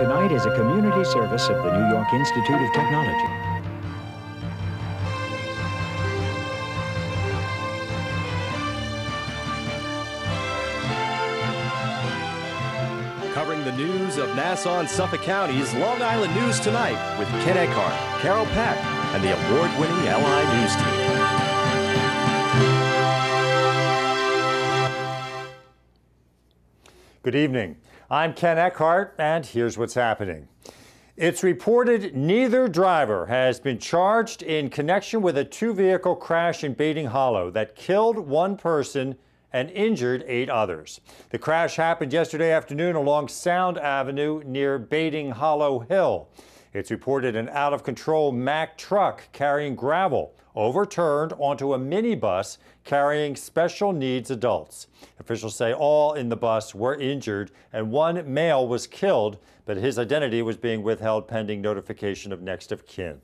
Tonight is a community service of the New York Institute of Technology. Covering the news of Nassau and Suffolk County's Long Island News Tonight with Ken Eckhart, Carol Peck, and the award-winning LI News team. Good evening. I'm Ken Eckhart, and here's what's happening. It's reported neither driver has been charged in connection with a two-vehicle crash in Baiting Hollow that killed one person and injured 8 others. The crash happened yesterday afternoon along Sound Avenue near Baiting Hollow Hill. It's reported an out-of-control Mack truck carrying gravel overturned onto a minibus carrying special needs adults. Officials say all in the bus were injured and one male was killed, but his identity was being withheld pending notification of next of kin.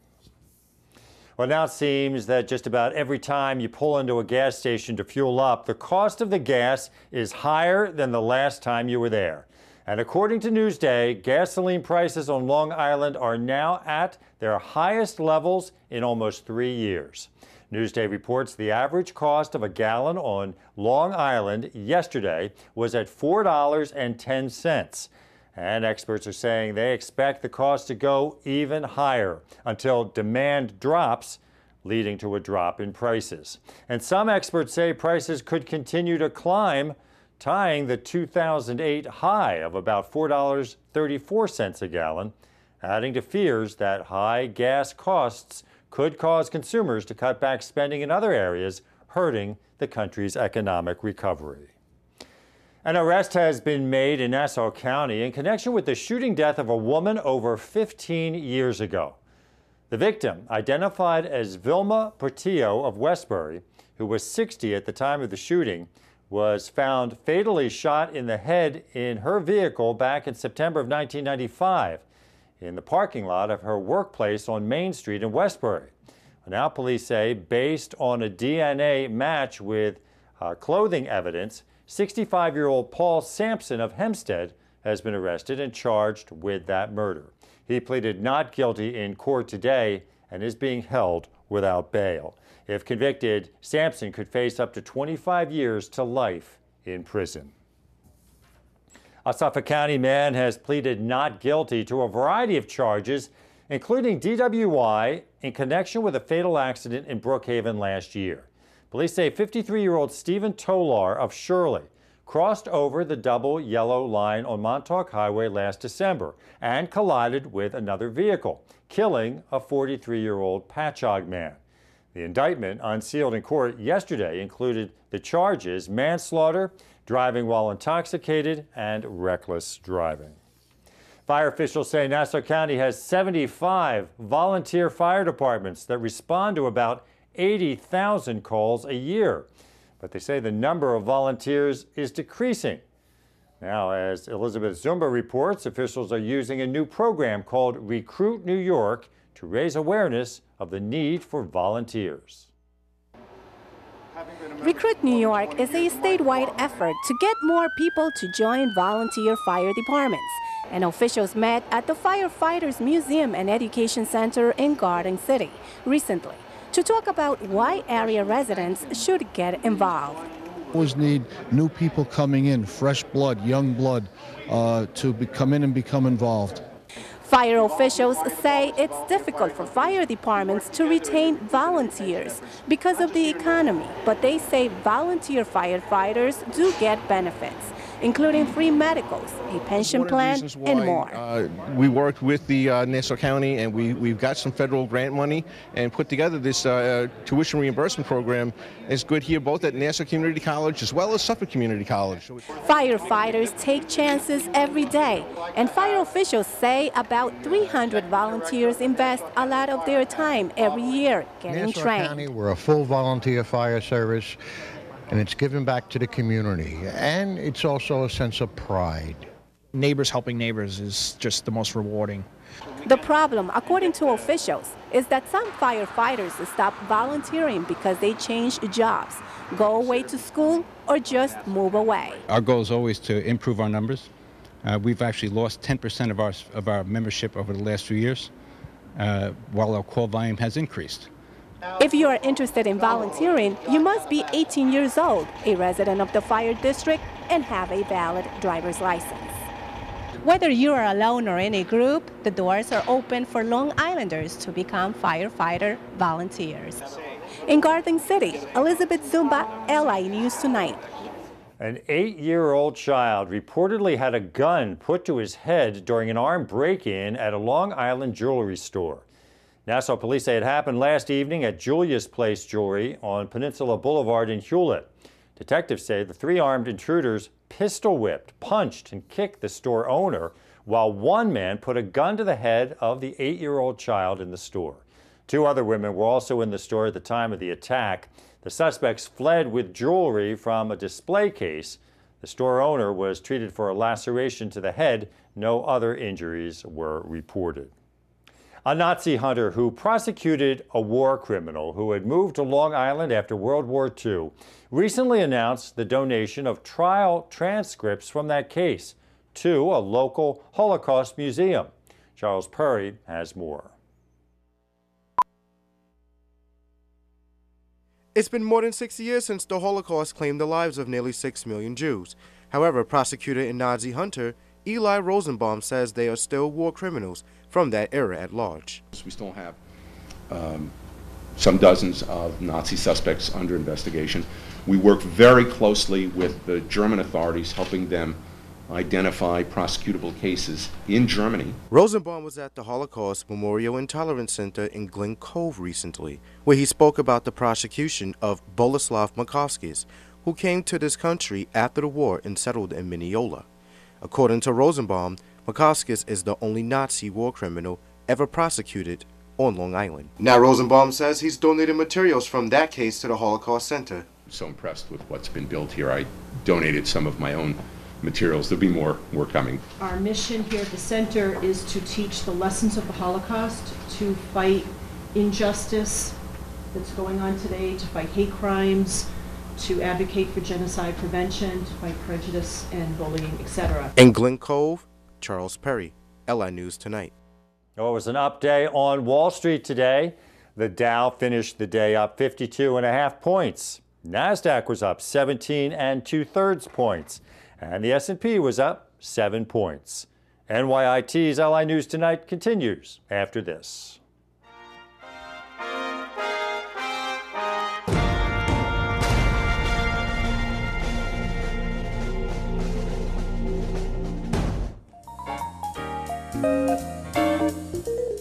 Well, now it seems that just about every time you pull into a gas station to fuel up, the cost of the gas is higher than the last time you were there. And according to Newsday, gasoline prices on Long Island are now at their highest levels in almost 3 years. Newsday reports the average cost of a gallon on Long Island yesterday was at $4.10. And experts are saying they expect the cost to go even higher until demand drops, leading to a drop in prices. And some experts say prices could continue to climb, tying the 2008 high of about $4.34 a gallon, adding to fears that high gas costs could cause consumers to cut back spending in other areas, hurting the country's economic recovery. An arrest has been made in Nassau County in connection with the shooting death of a woman over 15 years ago. The victim, identified as Vilma Portillo of Westbury, who was 60 at the time of the shooting, was found fatally shot in the head in her vehicle back in September of 1995 in the parking lot of her workplace on Main Street in Westbury. Now police say, based on a DNA match with clothing evidence, 65-year-old Paul Sampson of Hempstead has been arrested and charged with that murder. He pleaded not guilty in court today and is being held without bail. If convicted, Sampson could face up to 25 years to life in prison. A Suffolk County man has pleaded not guilty to a variety of charges, including DWI in connection with a fatal accident in Brookhaven last year. Police say 53-year-old Stephen Tolar of Shirley crossed over the double yellow line on Montauk Highway last December and collided with another vehicle, killing a 43-year-old Patchogue man. The indictment, unsealed in court yesterday, included the charges manslaughter, driving while intoxicated, and reckless driving. Fire officials say Nassau County has 75 volunteer fire departments that respond to about 80,000 calls a year. But they say the number of volunteers is decreasing. Now, as Elizabeth Zumba reports, officials are using a new program called Recruit New York to raise awareness of the need for volunteers. Recruit New York is a statewide effort to get more people to join volunteer fire departments. And officials met at the Firefighters Museum and Education Center in Garden City recently to talk about why area residents should get involved. We always need new people coming in, fresh blood, young blood, to come in and become involved. Fire officials say it's difficult for fire departments to retain volunteers because of the economy, but they say volunteer firefighters do get benefits, including free medicals, a pension plan, and more. We worked with the Nassau County, and we've got some federal grant money and put together this tuition reimbursement program. It's good here both at Nassau Community College as well as Suffolk Community College. Firefighters take chances every day, and fire officials say about 300 volunteers invest a lot of their time every year getting Nassau trained. County, we're a full volunteer fire service, and it's given back to the community, and it's also a sense of pride. Neighbors helping neighbors is just the most rewarding. The problem, according to officials, is that some firefighters stop volunteering because they change jobs, go away to school, or just move away. Our goal is always to improve our numbers. We've actually lost 10% of our membership over the last few years, while our call volume has increased. If you are interested in volunteering, you must be 18 years old, a resident of the fire district, and have a valid driver's license. Whether you are alone or in a group, the doors are open for Long Islanders to become firefighter volunteers. In Garden City, Elizabeth Zumba, LI News Tonight. An 8-year-old child reportedly had a gun put to his head during an armed break-in at a Long Island jewelry store. Nassau police say it happened last evening at Julia's Place Jewelry on Peninsula Boulevard in Hewlett. Detectives say the 3 armed intruders pistol whipped, punched, and kicked the store owner, while one man put a gun to the head of the 8-year-old child in the store. 2 other women were also in the store at the time of the attack. The suspects fled with jewelry from a display case. The store owner was treated for a laceration to the head. No other injuries were reported. A Nazi hunter who prosecuted a war criminal who had moved to Long Island after World War II recently announced the donation of trial transcripts from that case to a local Holocaust museum. Charles Perry has more. It's been more than 60 years since the Holocaust claimed the lives of nearly 6 million Jews. However, prosecutor and Nazi hunter Eli Rosenbaum says they are still war criminals from that era at large. We still have some dozens of Nazi suspects under investigation. We work very closely with the German authorities, helping them identify prosecutable cases in Germany. Rosenbaum was at the Holocaust Memorial and Tolerance Center in Glen Cove recently, where he spoke about the prosecution of Boleslav Makovskis, who came to this country after the war and settled in Mineola. According to Rosenbaum, Makovskis is the only Nazi war criminal ever prosecuted on Long Island. Now Rosenbaum says he's donated materials from that case to the Holocaust Center. I'm so impressed with what's been built here. I donated some of my own materials. There'll be more coming. Our mission here at the center is to teach the lessons of the Holocaust, to fight injustice that's going on today, to fight hate crimes, to advocate for genocide prevention, to fight prejudice and bullying, etc. In Glen Cove, Charles Perry, LI News Tonight. Oh, it was an up day on Wall Street today. The Dow finished the day up 52.5 points. NASDAQ was up 17 2/3 points. And the S&P was up 7 points. NYIT's LI News Tonight continues after this.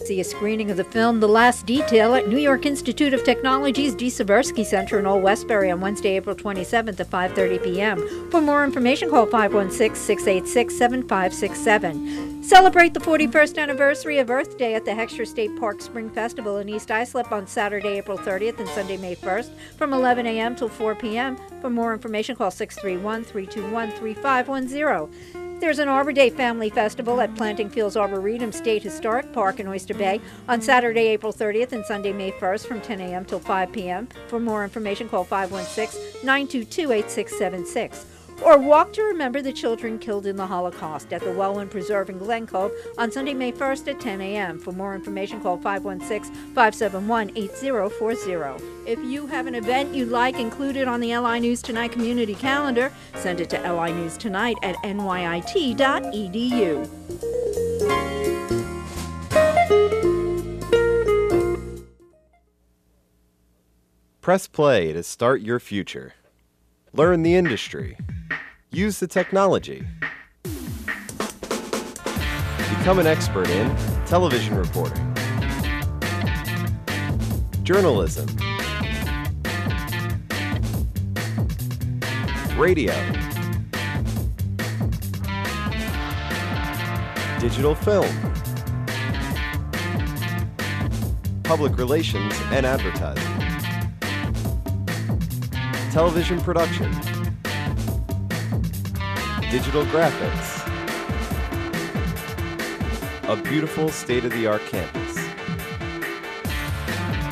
See a screening of the film The Last Detail at New York Institute of Technology's D. Seversky Center in Old Westbury on Wednesday, April 27th at 5:30 p.m. For more information, call 516-686-7567. Celebrate the 41st anniversary of Earth Day at the Heckscher State Park Spring Festival in East Islip on Saturday, April 30th and Sunday, May 1st from 11 a.m. till 4 p.m. For more information, call 631-321-3510. There's an Arbor Day Family Festival at Planting Fields Arboretum State Historic Park in Oyster Bay on Saturday, April 30th and Sunday, May 1st from 10 a.m. till 5 p.m. For more information, call 516-922-8676. Or walk to remember the children killed in the Holocaust at the Wellman Preserve in Glen Cove on Sunday, May 1st at 10 a.m. For more information, call 516-571-8040. If you have an event you'd like included on the LI News Tonight community calendar, send it to linewstonight at nyit.edu. Press play to start your future. Learn the industry. Use the technology. Become an expert in television reporting, journalism, radio, digital film, public relations and advertising, television production, digital graphics, a beautiful state-of-the-art campus,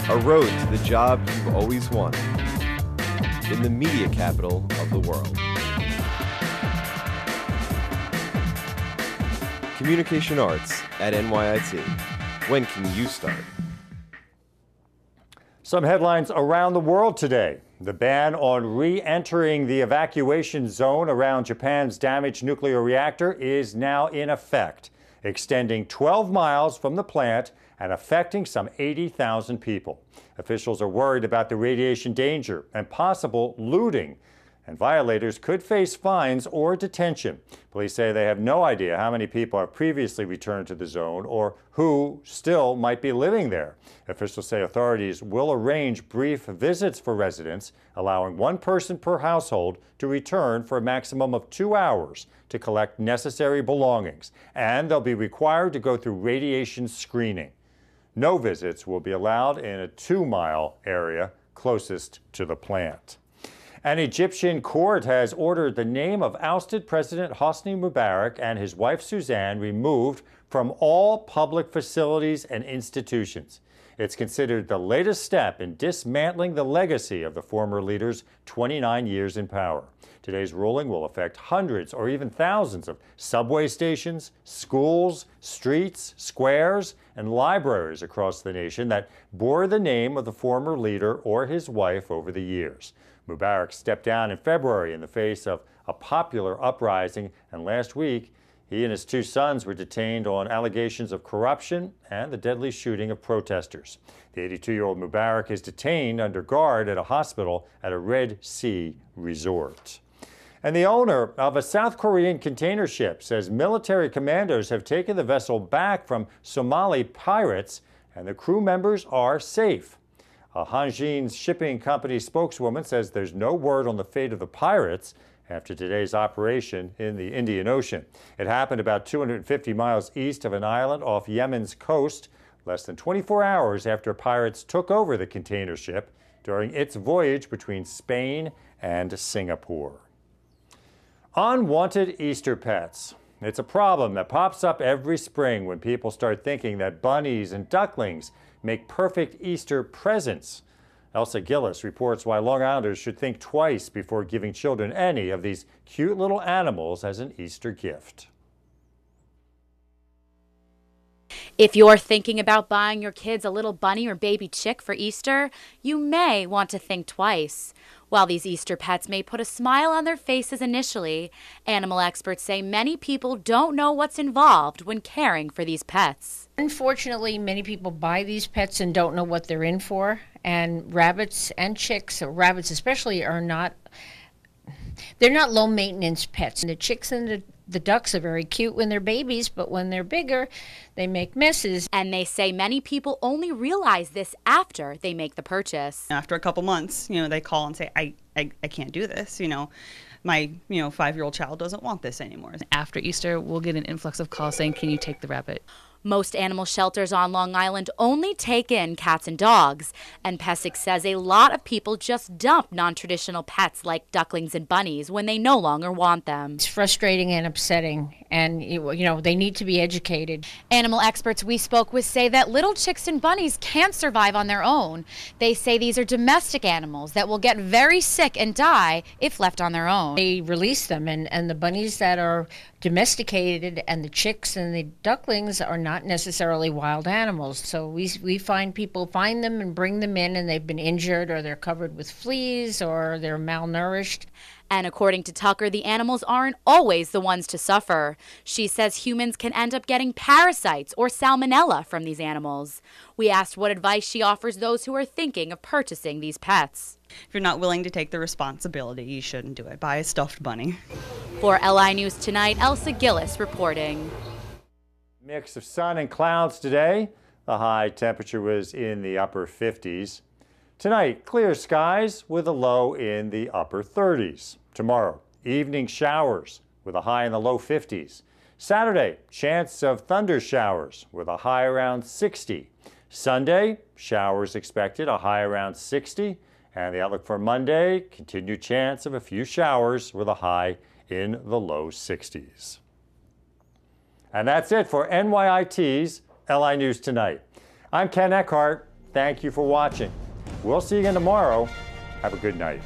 a road to the job you've always wanted, in the media capital of the world. Communication Arts at NYIT. When can you start? Some headlines around the world today. The ban on re-entering the evacuation zone around Japan's damaged nuclear reactor is now in effect, extending 12 miles from the plant and affecting some 80,000 people. Officials are worried about the radiation danger and possible looting, and violators could face fines or detention. Police say they have no idea how many people have previously returned to the zone or who still might be living there. Officials say authorities will arrange brief visits for residents, allowing one person per household to return for a maximum of 2 hours to collect necessary belongings, and they'll be required to go through radiation screening. No visits will be allowed in a 2-mile area closest to the plant. An Egyptian court has ordered the name of ousted President Hosni Mubarak and his wife Suzanne removed from all public facilities and institutions. It's considered the latest step in dismantling the legacy of the former leader's 29 years in power. Today's ruling will affect hundreds or even thousands of subway stations, schools, streets, squares, and libraries across the nation that bore the name of the former leader or his wife over the years. Mubarak stepped down in February in the face of a popular uprising, and last week he and his 2 sons were detained on allegations of corruption and the deadly shooting of protesters. The 82-year-old Mubarak is detained under guard at a hospital at a Red Sea resort. And the owner of a South Korean container ship says military commandos have taken the vessel back from Somali pirates and the crew members are safe. A Hanjin shipping company spokeswoman says there's no word on the fate of the pirates after today's operation in the Indian Ocean. It happened about 250 miles east of an island off Yemen's coast, less than 24 hours after pirates took over the container ship during its voyage between Spain and Singapore. Unwanted Easter pets. It's a problem that pops up every spring when people start thinking that bunnies and ducklings make perfect Easter presents. Elsa Gillis reports why Long Islanders should think twice before giving children any of these cute little animals as an Easter gift. If you're thinking about buying your kids a little bunny or baby chick for Easter, you may want to think twice. While these Easter pets may put a smile on their faces initially, animal experts say many people don't know what's involved when caring for these pets. Unfortunately, many people buy these pets and don't know what they're in for. And rabbits and chicks, or rabbits especially, they're not low maintenance pets. And the chicks and the ducks are very cute when they're babies, but when they're bigger, they make messes. And they say many people only realize this after they make the purchase. After a couple months, they call and say, I can't do this, My 5-year-old child doesn't want this anymore. After Easter, we'll get an influx of calls saying, can you take the rabbit? Most animal shelters on Long Island only take in cats and dogs, and Pesic says a lot of people just dump non-traditional pets like ducklings and bunnies when they no longer want them. It's frustrating and upsetting, and they need to be educated. Animal experts we spoke with say that little chicks and bunnies can't survive on their own. They say these are domestic animals that will get very sick and die if left on their own. They release them, and the bunnies that are domesticated and the chicks and the ducklings are not necessarily wild animals. So we find people find them and bring them in, and they've been injured or they're covered with fleas or they're malnourished. And according to Tucker, the animals aren't always the ones to suffer. She says humans can end up getting parasites or salmonella from these animals. We asked what advice she offers those who are thinking of purchasing these pets. If you're not willing to take the responsibility, you shouldn't do it. Buy a stuffed bunny. For LI News Tonight, Elsa Gillis reporting. Mix of sun and clouds today. The high temperature was in the upper 50s. Tonight, clear skies with a low in the upper 30s. Tomorrow, evening showers with a high in the low 50s. Saturday, chance of thunder showers with a high around 60. Sunday, showers expected, a high around 60. And the outlook for Monday, continued chance of a few showers with a high in the low 60s. And that's it for NYIT's LI News Tonight. I'm Ken Eckhart. Thank you for watching. We'll see you again tomorrow. Have a good night.